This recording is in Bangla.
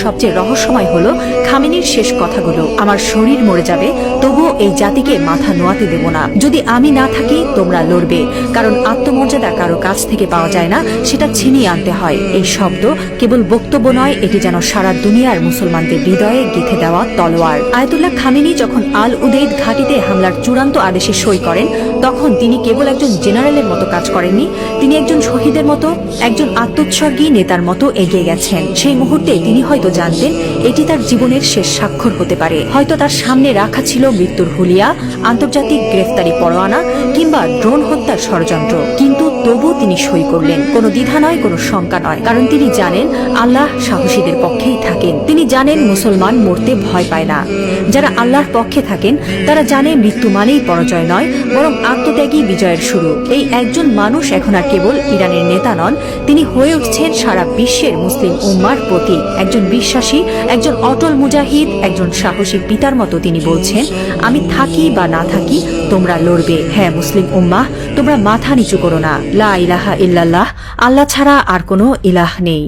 সবচেয়ে রহস্যময় হলো খামেনির শেষ কথাগুলো। আমার শরীর মরে যাবে, তবুও এই জাতিকে মাথা নোয়াতে দেব না। যদি আমি না থাকি তোমরা লড়বে, কারণ আত্মমর্যাদা কারো কাছ থেকে পাওয়া যায় না, সেটা ছিনিয়ে আনতে হয়। এই শব্দ কেবল বক্তব্য নয়, এটি যেন সারা দুনিয়ার মুসলমানদের হৃদয়ে গেঁথে দেওয়া তলোয়ার। আয়াতুল্লাহ খামেনি যখন আল উদেইদ ঘাঁটিতে হামলার চূড়ান্ত আদেশে সই করেন, তখন তিনি কেবল একজন জেনারেলের মতো কাজ করেননি, তিনি একজন শহীদের মতো, একজন আত্মোৎসর্গী নেতার মতো এগিয়ে গেছেন। সেই মুহূর্তে তিনি হয়তো জানতেন এটি তার জীবনের শেষ স্বাক্ষর হতে পারে। হয়তো তার সামনে রাখা ছিল মৃত্যুর হুলিয়া, আন্তর্জাতিক গ্রেফতারি পরোয়ানা কিংবা ড্রোন হত্যার ষড়যন্ত্র, কিন্তু তবু তিনি সই করলেন। কোনো দ্বিধা নয়, কোনো শঙ্কা নয়, কারণ তিনি জানেন আল্লাহ সাহসীদের পক্ষেই থাকেন। তিনি জানেন মুসলমান মরতে ভয় পায় না। যারা আল্লাহর পক্ষে থাকেন তারা জানে মৃত্যু মানেই পরাজয় নয়, বরং আত্মত্যাগী বিজয়ের শুরু। এই একজন মানুষ এখন আর কেবল ইরানের নেতা নন, তিনি হয়ে উঠছেন সারা বিশ্বের মুসলিম উম্মার প্রতীক। একজন বিশ্বাসী, একজন অটল মুজাহিদ, একজন সাহসী পিতার মতো তিনি বলছেন, আমি থাকি বা না থাকি তোমরা লড়বে। হ্যাঁ মুসলিম উম্মাহ, তোমরা মাথা নিচু করো না। লা ইলাহা ইল্লাল্লাহ, আল্লাহ ছাড়া আর কোনো ইলাহ নেই।